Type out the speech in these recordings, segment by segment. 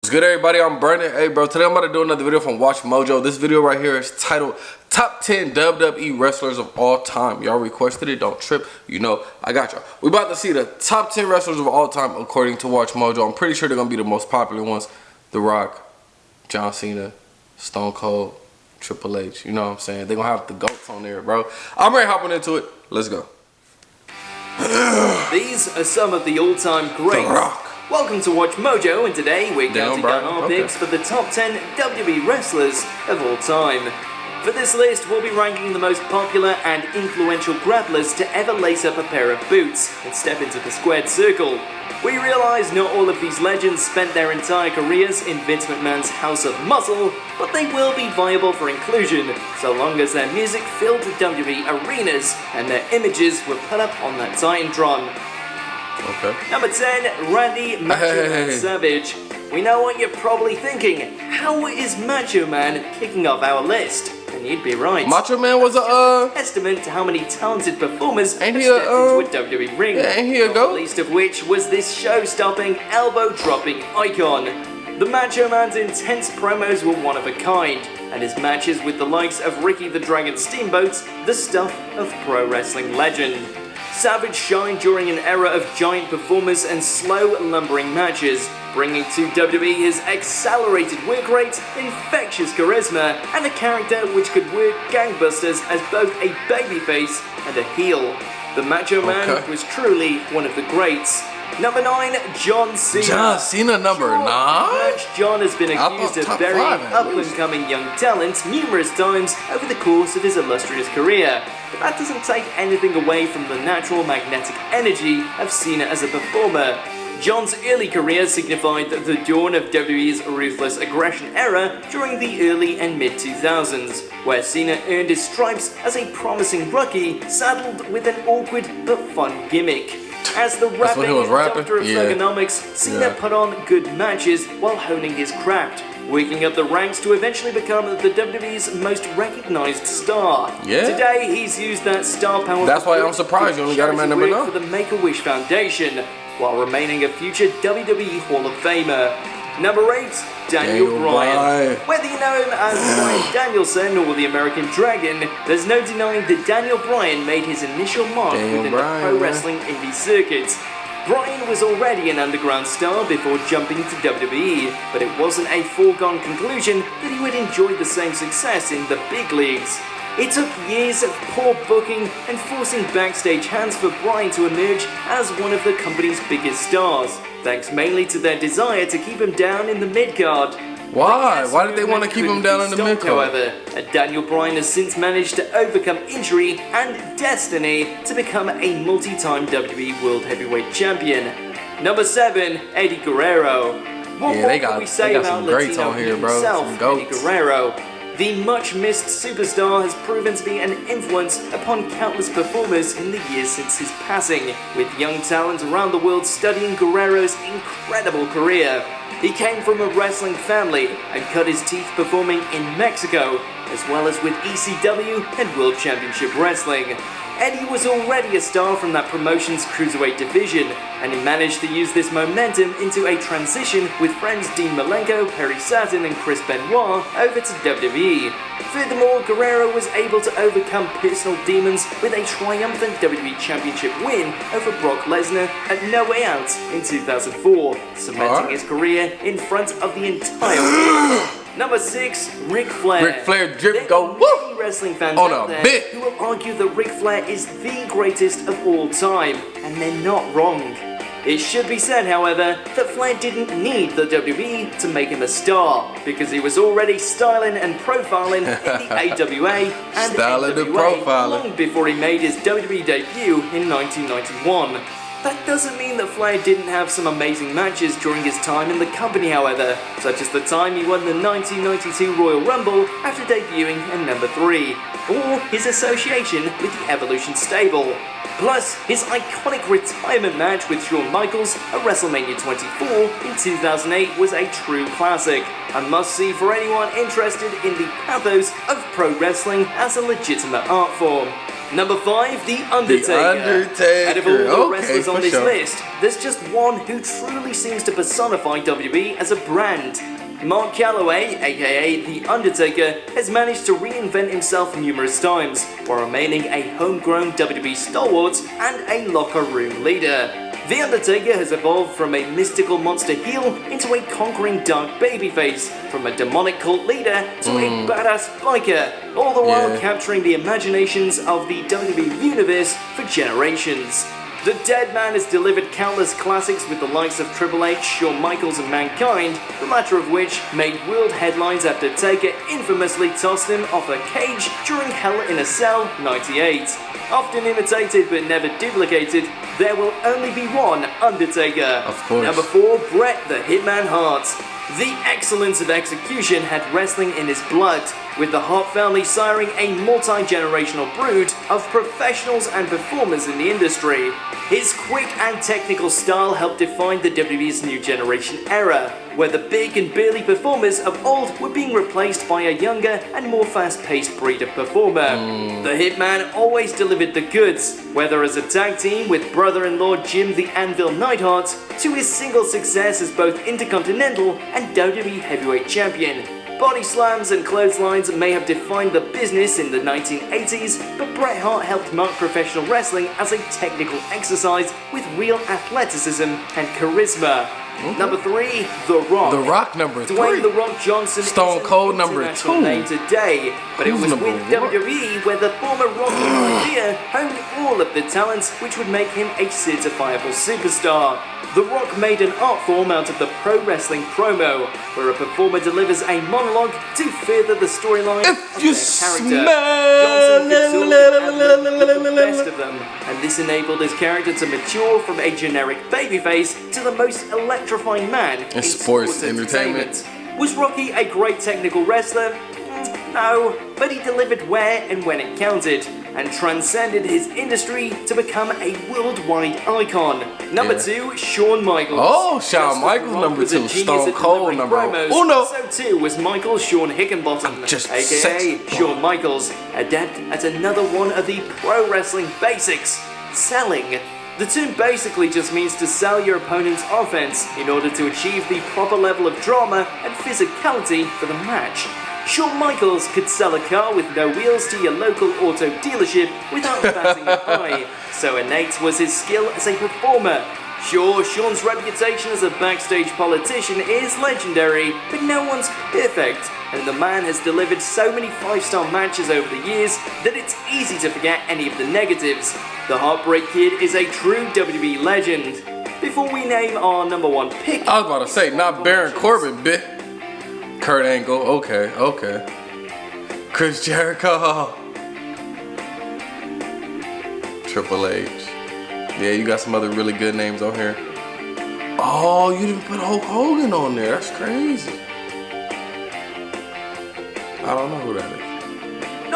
What's good, everybody? I'm Bryan. Hey, bro, today I'm about to do another video from Watch Mojo. This video right here is titled Top 10 WWE Wrestlers of All Time. Y'all requested it. Don't trip. You know, I got y'all. We about to see the top 10 wrestlers of all time according to Watch Mojo. I'm pretty sure they're going to be the most popular ones. The Rock, John Cena, Stone Cold, Triple H. You know what I'm saying? They're going to have the GOATs on there, bro. I'm ready hopping into it. Let's go. These are some of the all-time greats. The Rock. Welcome to Watch Mojo, and today we're counting down our picks for the top 10 WWE wrestlers of all time. For this list, we'll be ranking the most popular and influential grapplers to ever lace up a pair of boots and step into the squared circle. We realise not all of these legends spent their entire careers in Vince McMahon's House of Muscle, but they will be viable for inclusion, so long as their music filled WWE arenas and their images were put up on that Titantron. Okay. Number 10, Randy Macho Man Savage. We know what you're probably thinking. How is Macho Man kicking off our list? And you'd be right. Macho Man was a testament to how many talented performers have ain't stepped he into a WWE ring. Yeah, ain't he a Not goat? the least of which was this show-stopping, elbow-dropping icon. The Macho Man's intense promos were one of a kind, and his matches with the likes of Ricky the Dragon Steamboat, the stuff of pro wrestling legend. Savage shined during an era of giant performers and slow, lumbering matches, bringing to WWE his accelerated work rate, infectious charisma, and a character which could work gangbusters as both a babyface and a heel. The Macho Man was truly one of the greats. Number 9, John Cena. John Cena, number 9? John has been accused of burying up-and-coming young talents numerous times over the course of his illustrious career. But that doesn't take anything away from the natural magnetic energy of Cena as a performer. John's early career signified the dawn of WWE's ruthless aggression era during the early and mid-2000s, where Cena earned his stripes as a promising rookie saddled with an awkward but fun gimmick. As the rapping doctor of ergonomics, Cena put on good matches while honing his craft, working up the ranks to eventually become the WWE's most recognized star. Today, he's used that star power. That's why I'm surprised you only got him at number 9. For the Make-A-Wish Foundation, while remaining a future WWE Hall of Famer. Number 8, Daniel Bryan. Whether you know him as Bryan Danielson or the American Dragon, there's no denying that Daniel Bryan made his initial mark within the pro wrestling indie circuit. Bryan was already an underground star before jumping to WWE, but it wasn't a foregone conclusion that he would enjoy the same success in the big leagues. It took years of poor booking and forcing backstage hands for Bryan to emerge as one of the company's biggest stars, thanks mainly to their desire to keep him down in the mid-card. Why? Why did they want to keep him down in the mid-card? However, Daniel Bryan has since managed to overcome injury and destiny to become a multi-time WWE World Heavyweight Champion. Number 7, Eddie Guerrero. What more can we say about Latino himself, Eddie Guerrero? The much-missed superstar has proven to be an influence upon countless performers in the years since his passing, with young talent around the world studying Guerrero's incredible career. He came from a wrestling family and cut his teeth performing in Mexico, as well as with ECW and World Championship Wrestling. Eddie was already a star from that promotion's cruiserweight division, and he managed to use this momentum into a transition with friends Dean Malenko, Perry Saturn, and Chris Benoit over to WWE. Furthermore, Guerrero was able to overcome personal demons with a triumphant WWE Championship win over Brock Lesnar at No Way Out in 2004, cementing his career in front of the entire world. Number 6, Ric Flair. Ric Flair drip go woo! Wrestling fans out there who will argue that Ric Flair is the greatest of all time, and they're not wrong. It should be said, however, that Flair didn't need the WWE to make him a star, because he was already styling and profiling in the AWA and NWA long before he made his WWE debut in 1991. That doesn't mean that Flair didn't have some amazing matches during his time in the company, however, such as the time he won the 1992 Royal Rumble after debuting at number 3, or his association with the Evolution stable. Plus, his iconic retirement match with Shawn Michaels at WrestleMania 24 in 2008 was a true classic, a must-see for anyone interested in the pathos of pro wrestling as a legitimate art form. Number 5, The Undertaker. Undertaker. Out of all the Okay, wrestlers on for this sure. list, there's just one who truly seems to personify WWE as a brand. Mark Calloway, aka The Undertaker, has managed to reinvent himself numerous times, while remaining a homegrown WWE stalwart and a locker room leader. The Undertaker has evolved from a mystical monster heel into a conquering dark babyface, from a demonic cult leader to a badass biker, all the while capturing the imaginations of the WWE Universe for generations. The Dead Man has delivered countless classics with the likes of Triple H, Shawn Michaels and Mankind, the latter of which made world headlines after Taker infamously tossed him off a cage during Hell in a Cell 98. Often imitated but never duplicated, there will only be one Undertaker. Of course. Number 4, Bret the Hitman Hart. The excellence of execution had wrestling in his blood, with the Hart family siring a multi-generational brood of professionals and performers in the industry. His quick and technical style helped define the WWE's new generation era, where the big and burly performers of old were being replaced by a younger and more fast-paced breed of performer. The Hitman always delivered the goods, whether as a tag team with brother-in-law Jim the Anvil Neidhart, to his single success as both Intercontinental and WWE Heavyweight Champion. Body slams and clotheslines may have defined the business in the 1980s, but Bret Hart helped mark professional wrestling as a technical exercise with real athleticism and charisma. Number 3, The Rock. The Rock number 3. Dwayne The Rock Johnson Stone is Cold an number international 2. name today, but it Who's was number with 1? WWE where the former Rocky Idea honed all of the talents which would make him a certifiable superstar. The Rock made an art form out of the pro wrestling promo, where a performer delivers a monologue to further the storyline of If you their character. Johnson could talk and ad-lib the best of them, and this enabled his character to mature from a generic babyface to the most electrifying man in sports entertainment. Was Rocky a great technical wrestler? No, but he delivered where and when it counted, and transcended his industry to become a worldwide icon. Number 2, Shawn Michaels. Oh, Shawn Just Michaels Rock number was a 2. genius Stone at Cold delivering number promos, 1. So too was Michael Shawn Hickenbottom, Just aka sexy. Shawn Michaels, adept at another one of the pro wrestling basics, selling. The term basically just means to sell your opponent's offense in order to achieve the proper level of drama and physicality for the match. Shawn Michaels could sell a car with no wheels to your local auto dealership without batting an eye, so innate was his skill as a performer. Sure, Shawn's reputation as a backstage politician is legendary, but no one's perfect, and the man has delivered so many 5-star matches over the years that it's easy to forget any of the negatives. The Heartbreak Kid is a true WWE legend. Before we name our number 1 pick, I was about to say, not Baron Corbin, bitch. Kurt Angle, okay. Chris Jericho. Triple H. Yeah, you got some other really good names on here. Oh, you didn't put Hulk Hogan on there. That's crazy. I don't know who that is.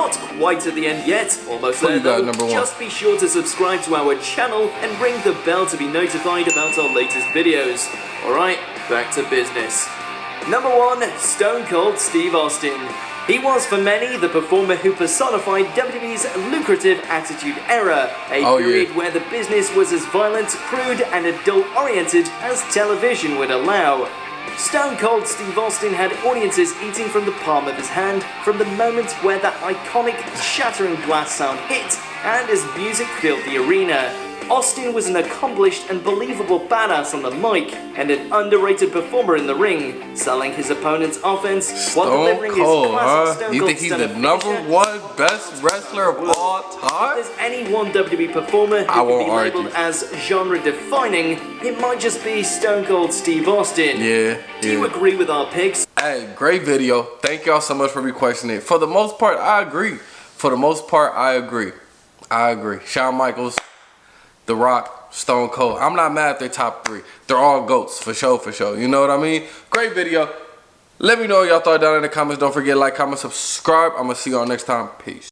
not quite at the end yet, almost Who there you got, though. number 1? Just be sure to subscribe to our channel and ring the bell to be notified about our latest videos. Alright, back to business. Number 1, Stone Cold Steve Austin. He was for many the performer who personified WWE's lucrative Attitude Era, a period where the business was as violent, crude and adult-oriented as television would allow. Stone Cold Steve Austin had audiences eating from the palm of his hand from the moment where that iconic shattering glass sound hit and his music filled the arena. Austin was an accomplished and believable badass on the mic and an underrated performer in the ring, selling his opponent's offense while delivering his classic Stone Cold You think he's the number 1 best wrestler of all time? If there's any one WWE performer who can be labeled as genre-defining, it might just be Stone Cold Steve Austin. Do you agree with our picks? Hey, great video. Thank y'all so much for requesting it. For the most part, I agree. I agree. Shawn Michaels, The Rock, Stone Cold. I'm not mad at their top 3. They're all GOATs, for sure. You know what I mean? Great video. Let me know what y'all thought down in the comments. Don't forget to like, comment, subscribe. I'm going to see y'all next time. Peace.